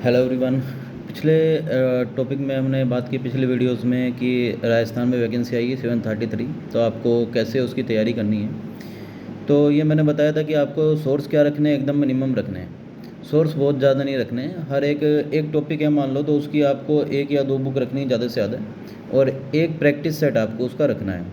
Hello everyone. पिछले topic में हमने बात की पिछले वीडियोस में कि राजस्थान में वैकेंसी आई है 733, तो आपको कैसे उसकी तैयारी करनी है। तो ये मैंने बताया था कि आपको सोर्स क्या रखने हैं, एकदम मिनिमम रखने हैं। सोर्स बहुत ज़्यादा नहीं रखने हैं। हर एक टॉपिक है मान लो, तो उसकी आपको एक या दो बुक रखनी है ज़्यादा से ज़्यादा, और एक प्रैक्टिस सेट आपको उसका रखना है।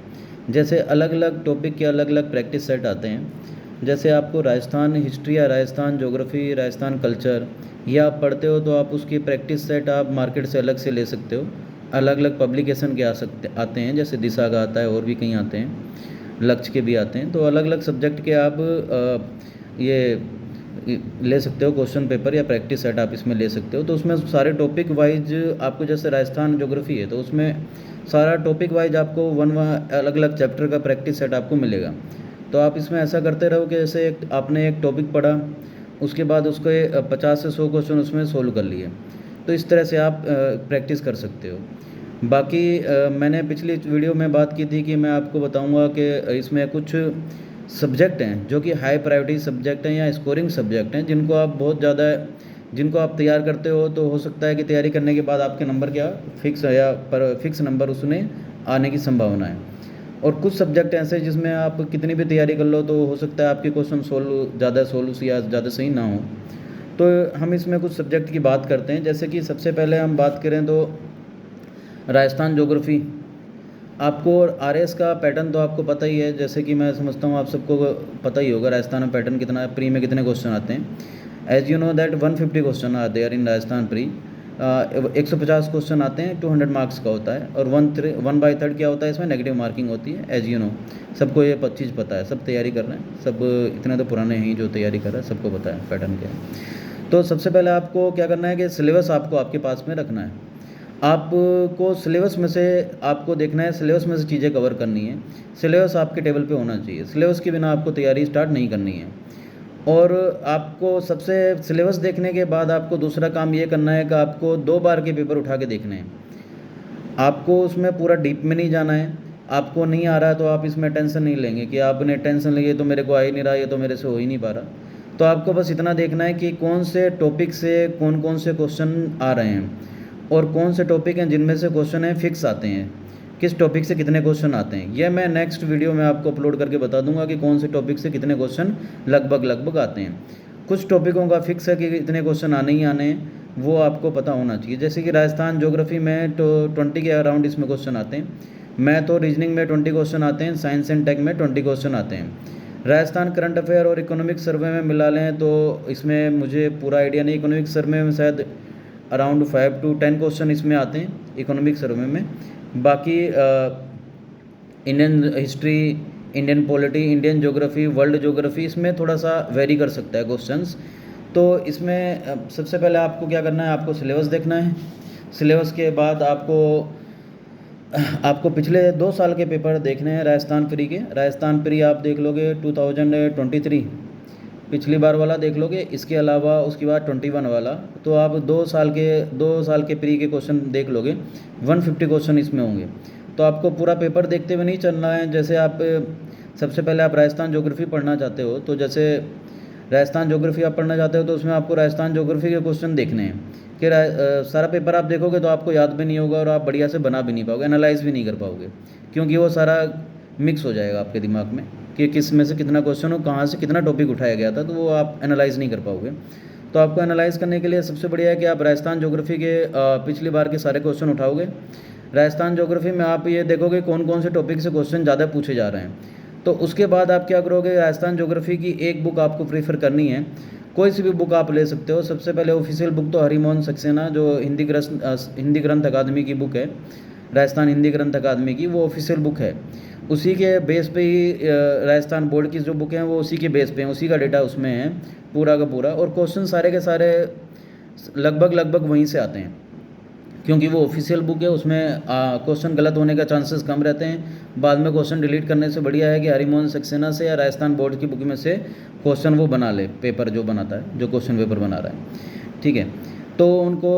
जैसे अलग अलग टॉपिक के अलग अलग प्रैक्टिस सेट आते हैं। जैसे आपको राजस्थान हिस्ट्री या राजस्थान ज्योग्राफी, राजस्थान कल्चर या आप पढ़ते हो तो आप उसकी प्रैक्टिस सेट आप मार्केट से अलग से ले सकते हो। अलग अलग पब्लिकेशन के आते हैं, जैसे दिशा का आता है और भी कहीं आते हैं, लक्ष्य के भी आते हैं। तो अलग अलग सब्जेक्ट के आप ये ले सकते हो क्वेश्चन पेपर या प्रैक्टिस सेट आप इसमें ले सकते हो। तो उसमें सारे टॉपिक वाइज आपको, जैसे राजस्थान ज्योग्राफी है तो उसमें सारा टॉपिक वाइज आपको अलग अलग चैप्टर का प्रैक्टिस सेट आपको मिलेगा। तो आप इसमें ऐसा करते रहो कि जैसे आपने एक टॉपिक पढ़ा, उसके बाद उसके 50 से 100 क्वेश्चन उसमें सोल्व कर लिए। तो इस तरह से आप प्रैक्टिस कर सकते हो। बाकी मैंने पिछली वीडियो में बात की थी कि मैं आपको बताऊंगा कि इसमें कुछ सब्जेक्ट हैं जो कि हाई प्रायोरिटी सब्जेक्ट हैं या स्कोरिंग सब्जेक्ट हैं, जिनको आप बहुत ज़्यादा, जिनको आप तैयार करते हो तो हो सकता है कि तैयारी करने के बाद आपके नंबर क्या फिक्स है या पर फिक्स नंबर उसमें आने की संभावना है। और कुछ सब्जेक्ट ऐसे जिसमें आप कितनी भी तैयारी कर लो तो हो सकता है आपके क्वेश्चन सोल्व या ज़्यादा सही ना हो। तो हम इसमें कुछ सब्जेक्ट की बात करते हैं। जैसे कि सबसे पहले हम बात करें तो राजस्थान ज्योग्राफी। आपको आरएस का पैटर्न तो आपको पता ही है, जैसे कि मैं समझता हूँ आप सबको पता ही होगा राजस्थान में पैटर्न कितना है, प्री में कितने क्वेश्चन आते हैं। As you know that 150 question are there in Rajasthan pre. 150 question आते हैं, 200 मार्क्स का होता है, और 1/3 क्या होता है, इसमें नेगेटिव मार्किंग होती है। एज यू नो, सबको ये चीज़ पता है, सब तैयारी कर रहे हैं, सब इतने तो पुराने हैं ही जो तैयारी कर रहे हैं, सबको पता है पैटर्न क्या है। तो सबसे पहले आपको क्या करना है कि सिलेबस आपको आपके पास में रखना है। आपको सिलेबस में से आपको देखना है, सिलेबस में से चीज़ें कवर करनी है। सिलेबस आपके टेबल पे होना चाहिए, सिलेबस के बिना आपको तैयारी स्टार्ट नहीं करनी है। और आपको सबसे सिलेबस देखने के बाद आपको दूसरा काम ये करना है कि आपको 2 बार के पेपर उठा के देखने हैं। आपको उसमें पूरा डीप में नहीं जाना है। आपको नहीं आ रहा है तो आप इसमें टेंशन नहीं लेंगे कि आपने टेंशन ली, तो मेरे को आ ही नहीं रहा, ये तो मेरे से हो ही नहीं पा रहा। तो आपको बस इतना देखना है कि कौन से टॉपिक से कौन कौन से क्वेश्चन आ रहे हैं, और कौन से टॉपिक हैं जिनमें से क्वेश्चन हैं फिक्स आते हैं, किस टॉपिक से कितने क्वेश्चन आते हैं। यह मैं नेक्स्ट वीडियो में आपको अपलोड करके बता दूंगा कि कौन से टॉपिक से कितने क्वेश्चन लगभग आते हैं। कुछ टॉपिकों का फिक्स है कि इतने क्वेश्चन आने ही आने हैं, वो आपको पता होना चाहिए। जैसे कि राजस्थान ज्योग्राफी में तो 20 के अराउंड इसमें क्वेश्चन आते हैं। मैथ और रीजनिंग में 20 क्वेश्चन आते हैं, साइंस एंड टेक में 20 क्वेश्चन आते हैं। राजस्थान करंट अफेयर और इकोनॉमिक सर्वे में मिला लें तो इसमें मुझे पूरा आइडिया नहीं, इकोनॉमिक सर्वे में शायद अराउंड 5 to 10 क्वेश्चन इसमें आते हैं इकोनॉमिक सर्वे में। बाकी Indian history, Indian polity, Indian geography, world geography, इसमें थोड़ा सा वेरी कर सकता है क्वेश्चंस। तो इसमें सबसे पहले आपको क्या करना है, आपको सिलेबस देखना है। सिलेबस के बाद आपको पिछले 2 साल के पेपर देखने हैं राजस्थान प्री के। राजस्थान प्री आप देख लोगे 2023 पिछली बार वाला देख लोगे, इसके अलावा उसके बाद 21 वाला, तो आप 2 साल के प्री के क्वेश्चन देख लोगे। 150 क्वेश्चन इसमें होंगे। तो आपको पूरा पेपर देखते हुए नहीं चलना है। जैसे आप सबसे पहले आप राजस्थान ज्योग्राफी पढ़ना चाहते हो, तो जैसे राजस्थान ज्योग्राफी आप पढ़ना चाहते हो तो उसमें आपको राजस्थान ज्योग्राफी के क्वेश्चन देखने हैं कि सारा पेपर आप देखोगे तो आपको याद भी नहीं होगा और आप बढ़िया से बना भी नहीं पाओगे, एनालाइज भी नहीं कर पाओगे, क्योंकि वो सारा मिक्स हो जाएगा आपके दिमाग में कि किस में से कितना क्वेश्चन हो, कहाँ से कितना टॉपिक उठाया गया था, तो वो आप एनालाइज नहीं कर पाओगे। तो आपको एनालाइज करने के लिए सबसे बढ़िया है कि आप राजस्थान ज्योग्राफी के पिछली बार के सारे क्वेश्चन उठाओगे। राजस्थान ज्योग्राफी में आप ये देखोगे कौन कौन से टॉपिक से क्वेश्चन ज़्यादा पूछे जा रहे हैं। तो उसके बाद आप क्या करोगे, राजस्थान ज्योग्राफी की एक बुक आपको प्रीफर करनी है। कोई सी भी बुक आप ले सकते हो। सबसे पहले ऑफिशियल बुक तो हरिमोहन सक्सेना, जो हिंदी ग्रंथ अकादमी की बुक है, राजस्थान हिंदी ग्रंथ अकादमी की, वो ऑफिशियल बुक है। उसी के बेस पे ही राजस्थान बोर्ड की जो बुक हैं वो उसी के बेस पे हैं, उसी का डेटा उसमें है पूरा का पूरा, और क्वेश्चन सारे के सारे लगभग वहीं से आते हैं, क्योंकि वो ऑफिशियल बुक है। उसमें क्वेश्चन गलत होने का चांसेस कम रहते हैं। बाद में क्वेश्चन डिलीट करने से बढ़िया है कि हरिमोहन सक्सेना से या राजस्थान बोर्ड की बुक में से क्वेश्चन वो बना ले, पेपर जो बनाता है, जो क्वेश्चन पेपर बना रहा है, ठीक है। तो उनको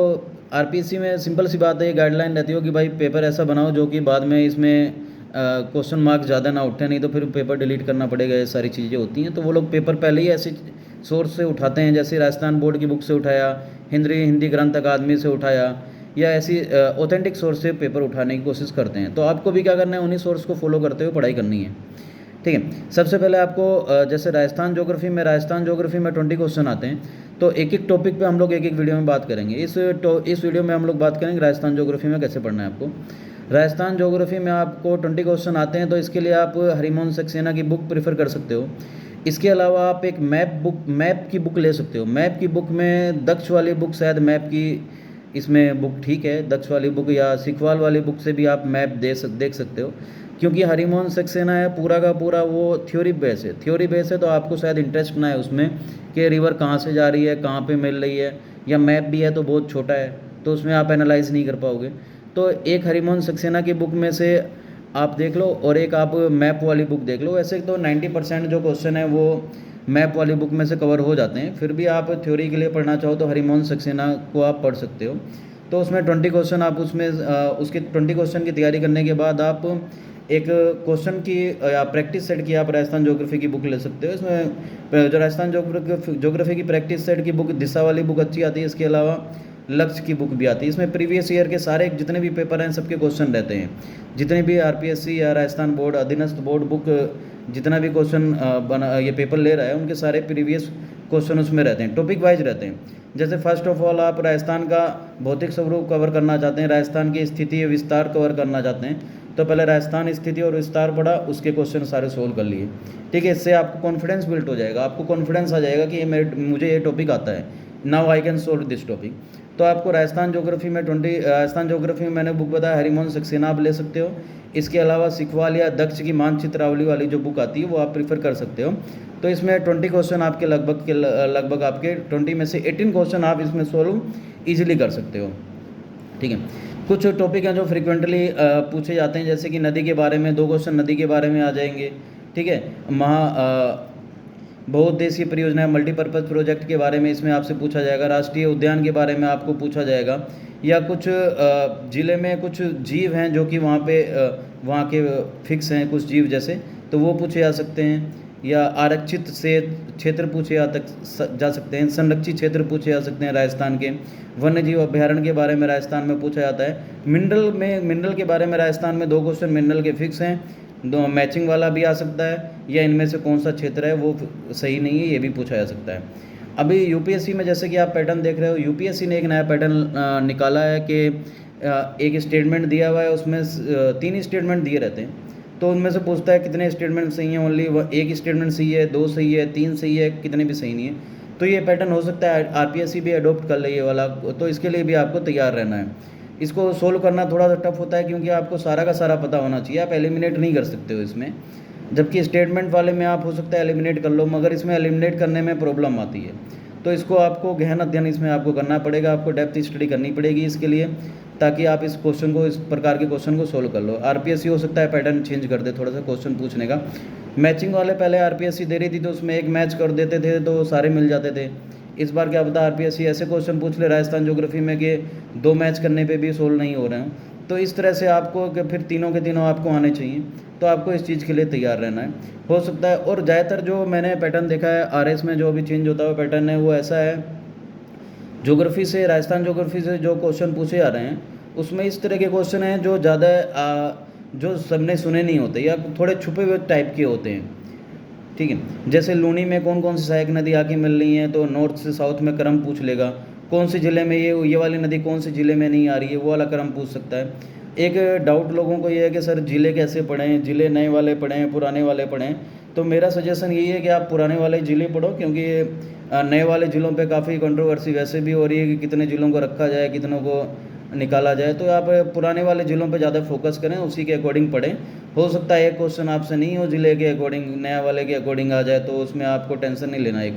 आरपीएससी में सिंपल सी बात है, ये गाइडलाइन रहती हो कि भाई पेपर ऐसा बनाओ जो कि बाद में इसमें क्वेश्चन मार्क्स ज़्यादा ना उठे, नहीं तो फिर पेपर डिलीट करना पड़ेगा, ये सारी चीज़ें होती हैं। तो वो लोग पेपर पहले ही ऐसे सोर्स से उठाते हैं, जैसे राजस्थान बोर्ड की बुक से उठाया, हिंदी ग्रंथ अकादमी से उठाया, या ऐसी ऑथेंटिक सोर्स से पेपर उठाने की कोशिश करते हैं। तो आपको भी क्या करना है, उन्हीं सोर्स को फॉलो करते हुए पढ़ाई करनी है। ठीक है, सबसे पहले आपको जैसे राजस्थान ज्योग्राफी में 20 क्वेश्चन आते हैं, तो एक एक टॉपिक पे हम लोग एक एक वीडियो में बात करेंगे। इस वीडियो में हम लोग बात करेंगे राजस्थान ज्योग्राफी में कैसे पढ़ना है आपको। राजस्थान ज्योग्राफी में आपको 20 क्वेश्चन आते हैं, तो इसके लिए आप हरिमोहन सक्सेना की बुक प्रेफर कर सकते हो। इसके अलावा आप एक मैप की बुक ले सकते हो। मैप की बुक में दक्ष वाली बुक, शायद मैप की इसमें बुक ठीक है, दक्ष वाली बुक या सिखवाल वाली बुक से भी आप मैप देख सकते हो, क्योंकि हरिमोहन सक्सेना है पूरा का पूरा वो थ्योरी बेस है। तो आपको शायद इंटरेस्ट ना है उसमें कि रिवर कहाँ से जा रही है, कहाँ पे मिल रही है, या मैप भी है तो बहुत छोटा है, तो उसमें आप एनालाइज नहीं कर पाओगे। तो एक हरिमोहन सक्सेना की बुक में से आप देख लो, और एक आप मैप वाली बुक देख लो। वैसे तो 90% जो क्वेश्चन है वो मैप वाली बुक में से कवर हो जाते हैं, फिर भी आप थ्योरी के लिए पढ़ना चाहो तो हरिमोहन सक्सेना को आप पढ़ सकते हो। तो उसमें 20 क्वेश्चन आप उसके 20 क्वेश्चन की तैयारी करने के बाद आप एक क्वेश्चन की या प्रैक्टिस सेट की आप राजस्थान ज्योग्राफी की बुक ले सकते हो। इसमें जो राजस्थान ज्योग्राफी की प्रैक्टिस सेट की बुक, दिशा वाली बुक अच्छी आती है। इसके अलावा लक्ष्य की बुक भी आती है। इसमें प्रीवियस ईयर के सारे जितने भी पेपर हैं सबके क्वेश्चन रहते हैं। जितने भी आरपीएससी या राजस्थान बोर्ड अधीनस्थ बोर्ड बुक जितना भी क्वेश्चन बना ये पेपर ले रहा है, उनके सारे प्रीवियस क्वेश्चन उसमें रहते हैं, टॉपिक वाइज रहते हैं। जैसे फर्स्ट ऑफ ऑल आप राजस्थान का भौतिक स्वरूप कवर करना चाहते हैं, राजस्थान की स्थिति विस्तार कवर करना चाहते हैं, तो पहले राजस्थान स्थिति और विस्तार पढ़ा, उसके क्वेश्चन सारे सोल्व कर लिए। ठीक है, इससे आपको कॉन्फिडेंस बिल्ड हो जाएगा, आपको कॉन्फिडेंस आ जाएगा कि मुझे ये टॉपिक आता है, now I can solve this topic. तो आपको राजस्थान ज्योग्राफी में राजस्थान ज्योग्राफी में मैंने बुक बताया हरिमोहन सक्सेना आप ले सकते हो। इसके अलावा सिखवाल या दक्ष की मानचित्रावली वाली जो बुक आती है वो आप प्रीफर कर सकते हो। तो इसमें 20 क्वेश्चन आपके लगभग आपके 20 में से 18 क्वेश्चन आप इसमें सोल्व ईजिली कर सकते हो। ठीक है, कुछ टॉपिक हैं जो फ्रिक्वेंटली पूछे जाते हैं, जैसे कि नदी के बारे में 2 क्वेश्चन नदी के बारे में आ जाएंगे। ठीक है, बहुउद्देशीय परियोजना मल्टीपर्पज़ प्रोजेक्ट के बारे में इसमें आपसे पूछा जाएगा। राष्ट्रीय उद्यान के बारे में आपको पूछा जाएगा, या कुछ ज़िले में कुछ जीव हैं जो कि वहाँ के फिक्स हैं कुछ जीव जैसे, तो वो पूछे जा सकते हैं। या आरक्षित से क्षेत्र पूछे जा सकते हैं, संरक्षित क्षेत्र पूछे जा सकते हैं राजस्थान के। वन्य जीव अभ्यारण्य के बारे में राजस्थान में पूछा जाता है। मिनरल के बारे में राजस्थान में 2 क्वेश्चन मिनरल के फिक्स हैं, 2 मैचिंग वाला भी आ सकता है, या इनमें से कौन सा क्षेत्र है वो सही नहीं है, ये भी पूछा जा सकता है। अभी यूपीएससी में जैसे कि आप पैटर्न देख रहे हो, यूपीएससी ने एक नया पैटर्न निकाला है कि एक स्टेटमेंट दिया हुआ है, उसमें 3 स्टेटमेंट दिए रहते हैं, तो उनमें से पूछता है कितने स्टेटमेंट सही हैं। ओनली एक स्टेटमेंट सही है, 2 सही है, 3 सही है, कितने भी सही नहीं है। तो ये पैटर्न हो सकता है आरपीएससी भी अडोप्ट कर ले ये वाला, तो इसके लिए भी आपको तैयार रहना है। इसको सोल्व करना थोड़ा सा टफ होता है, क्योंकि आपको सारा का सारा पता होना चाहिए, आप एलिमिनेट नहीं कर सकते हो इसमें। जबकि स्टेटमेंट वाले में आप हो सकता है एलिमिनेट कर लो, मगर इसमें एलिमिनेट करने में प्रॉब्लम आती है। तो इसको आपको गहन अध्ययन इसमें आपको करना पड़ेगा, आपको डेप्थ स्टडी करनी पड़ेगी इसके लिए, ताकि आप इस प्रकार के क्वेश्चन को सोल्व कर लो। आरपीएससी हो सकता है पैटर्न चेंज कर दे थोड़ा सा क्वेश्चन पूछने का। मैचिंग वाले पहले आरपीएससी दे रही थी, तो उसमें एक मैच कर देते थे तो सारे मिल जाते थे। इस बार क्या पता आरपीएससी ऐसे क्वेश्चन पूछ ले राजस्थान ज्योग्राफी में कि 2 मैच करने पे भी सोल्व नहीं हो रहे हैं। तो इस तरह से आपको कि फिर तीनों के तीनों आपको आने चाहिए, तो आपको इस चीज़ के लिए तैयार रहना है, हो सकता है। और ज़्यादातर जो मैंने पैटर्न देखा है आरएस में जो भी चेंज होता है पैटर्न है वो ऐसा है, ज्योग्राफी से राजस्थान ज्योग्राफी से जो क्वेश्चन पूछे जा रहे हैं उसमें इस तरह के क्वेश्चन हैं जो ज़्यादा जो सबने सुने नहीं होते, या थोड़े छुपे हुए टाइप के होते हैं। ठीक है, जैसे लूनी में कौन कौन सी सहायक नदी आके मिल रही हैं, तो नॉर्थ से साउथ में क्रम पूछ लेगा। कौन से ज़िले में ये वाली नदी कौन से ज़िले में नहीं आ रही है, वो वाला क्रम पूछ सकता है। एक डाउट लोगों को ये है कि सर ज़िले कैसे पढ़ें, ज़िले नए वाले पढ़ें पुराने वाले पढ़ें। तो मेरा सजेशन यही है कि आप पुराने वाले ज़िले पढ़ो, क्योंकि नए वाले ज़िलों पे काफ़ी कंट्रोवर्सी वैसे भी हो रही है कि कितने ज़िलों को रखा जाए, कितनों को निकाला जाए। तो आप पुराने वाले ज़िलों पे ज़्यादा फोकस करें, उसी के अकॉर्डिंग पढ़ें। हो सकता है एक क्वेश्चन आपसे नहीं हो ज़िले के अकॉर्डिंग, नया वाले के अकॉर्डिंग आ जाए, तो उसमें आपको टेंशन नहीं लेना। एक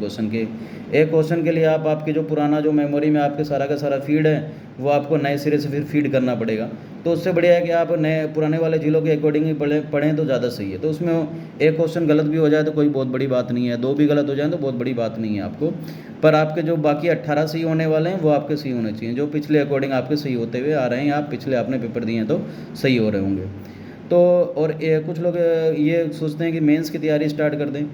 क्वेश्चन के लिए आप आपके जो पुराना जो मेमोरी में आपके सारा का सारा फीड है वो आपको नए सिरे से फिर फीड करना पड़ेगा। तो उससे बढ़िया है कि आप नए पुराने वाले ज़िलों के अकॉर्डिंग ही पढ़ें तो ज़्यादा सही है। तो उसमें एक क्वेश्चन गलत भी हो जाए तो कोई बहुत बड़ी बात नहीं है, 2 भी गलत हो जाए तो बहुत बड़ी बात नहीं है आपको। पर आपके जो बाकी 18 सही होने वाले हैं वो आपके सही होने चाहिए, जो पिछले अकॉर्डिंग आपके सही होते हुए आ रहे हैं, आप पिछले आपने पेपर दिए हैं तो सही हो रहे होंगे। तो और कुछ लोग ये सोचते हैं कि मेंस की तैयारी स्टार्ट कर दें।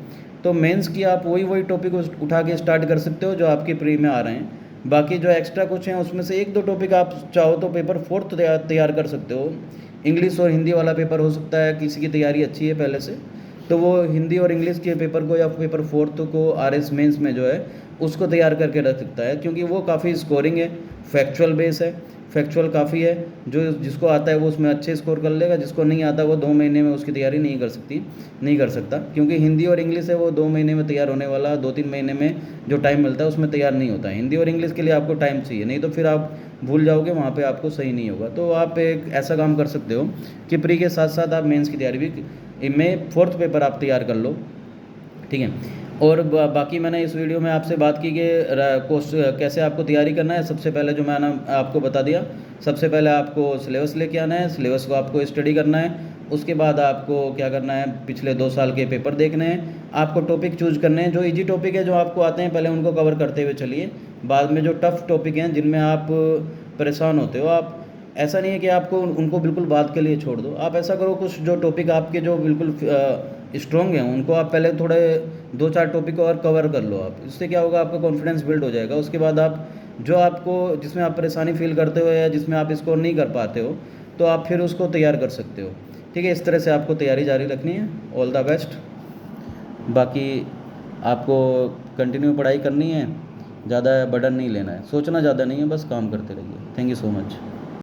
तो मेंस की आप वही टॉपिक उठा के स्टार्ट कर सकते हो जो आपके प्री में आ रहे हैं। बाकी जो एक्स्ट्रा कुछ हैं उसमें से 1-2 टॉपिक आप चाहो तो पेपर 4th तैयार कर सकते हो। इंग्लिश और हिंदी वाला पेपर हो सकता है किसी की तैयारी अच्छी है पहले से, तो वो हिंदी और इंग्लिश के पेपर को या पेपर 4th को आरएस मेंस में जो है उसको तैयार करके रख सकता है, क्योंकि वो काफ़ी स्कोरिंग है, फैक्चुअल बेस है, फैक्चुअल काफ़ी है। जो जिसको आता है वो उसमें अच्छे स्कोर कर लेगा, जिसको नहीं आता वो 2 महीने में उसकी तैयारी नहीं कर सकता, क्योंकि हिंदी और इंग्लिश है वो 2 महीने में तैयार होने वाला, 2-3 महीने में जो टाइम मिलता है उसमें तैयार नहीं होता है। हिंदी और इंग्लिश के लिए आपको टाइम चाहिए, नहीं तो फिर आप भूल जाओगे, वहाँ पे आपको सही नहीं होगा। तो आप एक ऐसा काम कर सकते हो कि प्री के साथ साथ आप मेंस की तैयारी भी में 4th पेपर आप तैयार कर लो, ठीक है। और बाकी मैंने इस वीडियो में आपसे बात की कि कैसे आपको तैयारी करना है। सबसे पहले जो मैंने आपको बता दिया, सबसे पहले आपको सिलेबस लेके आना है, सिलेबस को आपको स्टडी करना है। उसके बाद आपको क्या करना है, पिछले 2 साल के पेपर देखने हैं, आपको टॉपिक चूज करने हैं। जो इजी टॉपिक है जो आपको आते हैं पहले उनको कवर करते हुए चलिए, बाद में जो टफ़ टॉपिक हैं जिनमें आप परेशान होते हो, आप ऐसा नहीं है कि आपको उनको बिल्कुल बाद के लिए छोड़ दो। आप ऐसा करो, कुछ जो टॉपिक आपके जो बिल्कुल स्ट्रॉन्ग हैं उनको आप पहले थोड़े 2-4 टॉपिक और कवर कर लो आप। इससे क्या होगा, आपका कॉन्फिडेंस बिल्ड हो जाएगा। उसके बाद आप जो आपको जिसमें आप परेशानी फील करते हो या जिसमें आप स्कोर नहीं कर पाते हो, तो आप फिर उसको तैयार कर सकते हो, ठीक है। इस तरह से आपको तैयारी जारी रखनी है। All the best. बाकी आपको कंटिन्यू पढ़ाई करनी है, ज़्यादा बर्डन नहीं लेना है, सोचना ज़्यादा नहीं है, बस काम करते रहिए। Thank you so much.